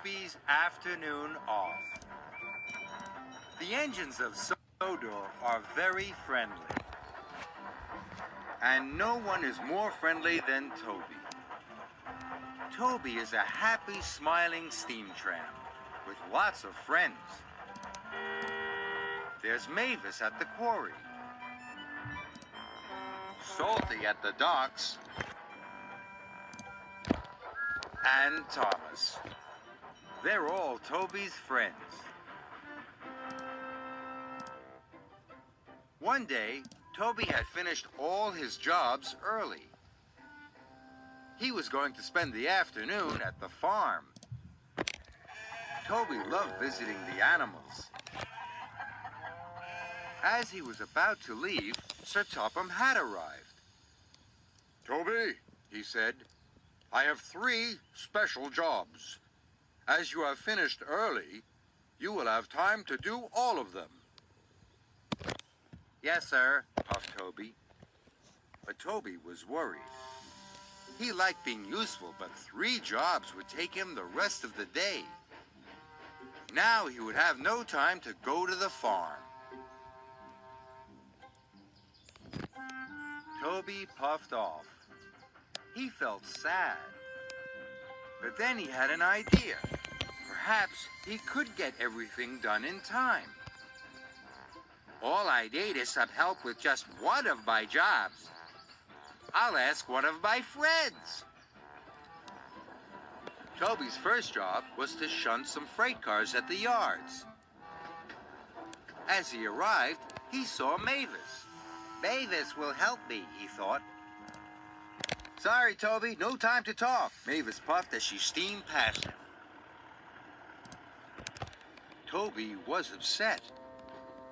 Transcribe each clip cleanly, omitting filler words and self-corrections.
Toby's afternoon off. The engines of Sodor are very friendly. And no one is more friendly than Toby. Toby is a happy, smiling steam tramp with lots of friends. There's Mavis at the quarry, Salty at the docks, and Thomas. They're all Toby's friends. One day, Toby had finished all his jobs early. He was going to spend the afternoon at the farm. Toby loved visiting the animals. As he was about to leave, Sir Topham had arrived. "Toby," he said, "I have 3 special jobs. As you have finished early, you will have time to do all of them." "Yes, sir," puffed Toby. But Toby was worried. He liked being useful, but 3 jobs would take him the rest of the day. Now he would have no time to go to the farm. Toby puffed off. He felt sad. But then he had an idea. Perhaps he could get everything done in time. "All I need is some help with just one of my jobs. I'll ask one of my friends." Toby's first job was to shunt some freight cars at the yards. As he arrived, he saw Mavis. "Mavis will help me," he thought. "Sorry, Toby, no time to talk," Mavis puffed as she steamed past him. Toby was upset.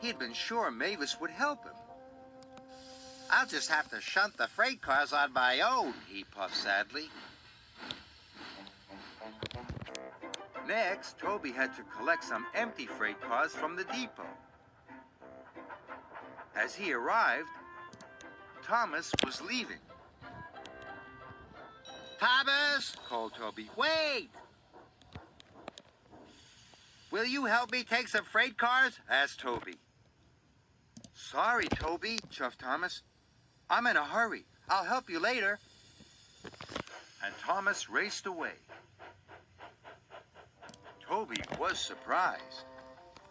He had been sure Mavis would help him. "I'll just have to shunt the freight cars on my own," he puffed sadly. Next, Toby had to collect some empty freight cars from the depot. As he arrived, Thomas was leaving. "Thomas," called Toby, "wait!" "Will you help me take some freight cars?" asked Toby. "Sorry, Toby," chuffed Thomas. "I'm in a hurry. I'll help you later." And Thomas raced away. Toby was surprised.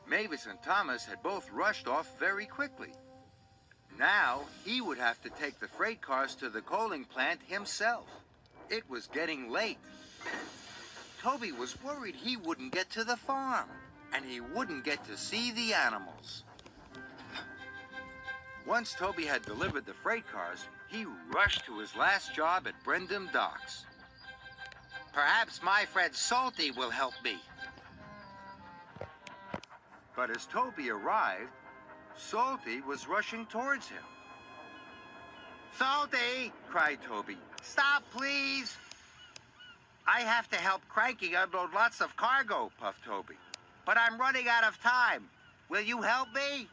Mavis and Thomas had both rushed off very quickly. Now he would have to take the freight cars to the coaling plant himself. It was getting late. Toby was worried he wouldn't get to the farm, and he wouldn't get to see the animals. Once Toby had delivered the freight cars, he rushed to his last job at Brendam Docks. "Perhaps my friend Salty will help me." But as Toby arrived, Salty was rushing towards him. "Salty!" cried Toby. "Stop, please!" "I have to help Cranky unload lots of cargo," puffed Toby. "But I'm running out of time. Will you help me?"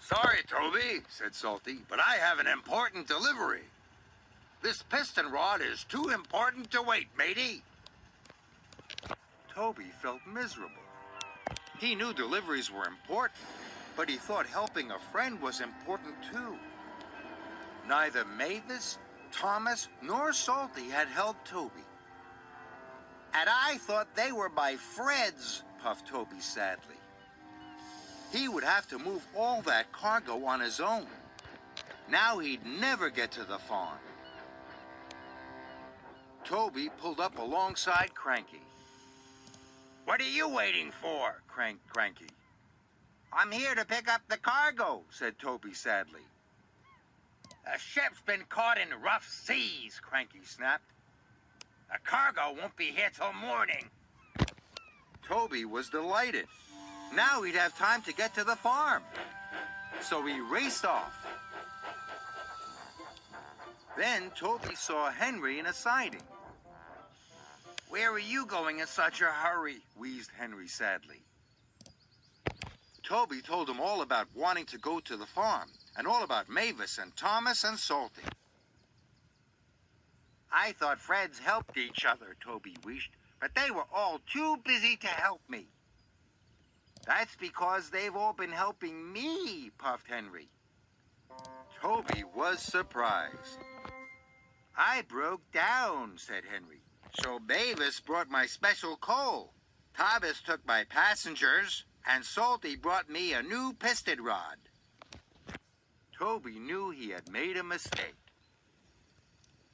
"Sorry, Toby," said Salty, "but I have an important delivery. This piston rod is too important to wait, matey." Toby felt miserable. He knew deliveries were important, but he thought helping a friend was important too. Neither Mavis, Thomas, nor Salty had helped Toby. "And I thought they were my friends," puffed Toby sadly. He would have to move all that cargo on his own. Now he'd never get to the farm. Toby pulled up alongside Cranky. "What are you waiting for?" cranked Cranky. "I'm here to pick up the cargo," said Toby sadly. "The ship's been caught in rough seas," Cranky snapped. "The cargo won't be here till morning." Toby was delighted. Now he'd have time to get to the farm. So he raced off. Then Toby saw Henry in a siding. "Where are you going in such a hurry?" wheezed Henry sadly. Toby told him all about wanting to go to the farm, and all about Mavis and Thomas and Salty. I thought friends helped each other, Toby wished, but they were all too busy to help me. That's because they've all been helping me, puffed Henry. Toby was surprised. I broke down, said Henry. So Mavis brought my special coal. Thomas took my passengers, and Salty brought me a new piston rod. Toby knew he had made a mistake.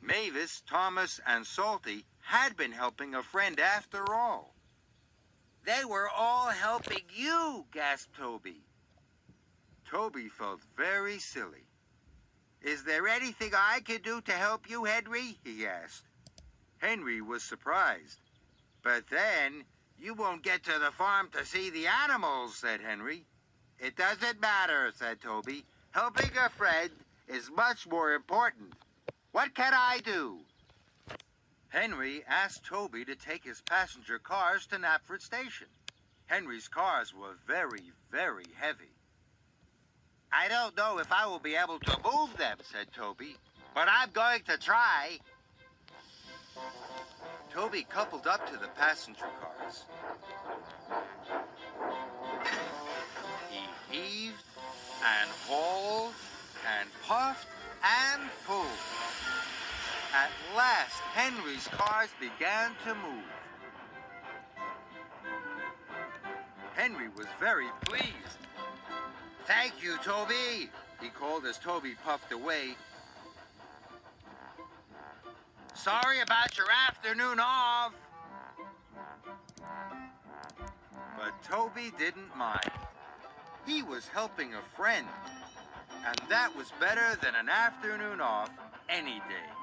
Mavis, Thomas, and Salty had been helping a friend after all. They were all helping you, gasped Toby. Toby felt very silly. Is there anything I can do to help you, Henry? He asked. Henry was surprised. But then, you won't get to the farm to see the animals, said Henry. It doesn't matter, said Toby. Helping a friend is much more important. What can I do? Henry asked Toby to take his passenger cars to Knapford Station. Henry's cars were very, very heavy. I don't know if I will be able to move them, said Toby, but I'm going to try. Toby coupled up to the passenger cars. He heaved and hauled and puffed and pulled. At last, Henry's cars began to move. Henry was very pleased. Thank you, Toby, he called as Toby puffed away. Sorry about your afternoon off. But Toby didn't mind. He was helping a friend, and that was better than an afternoon off any day.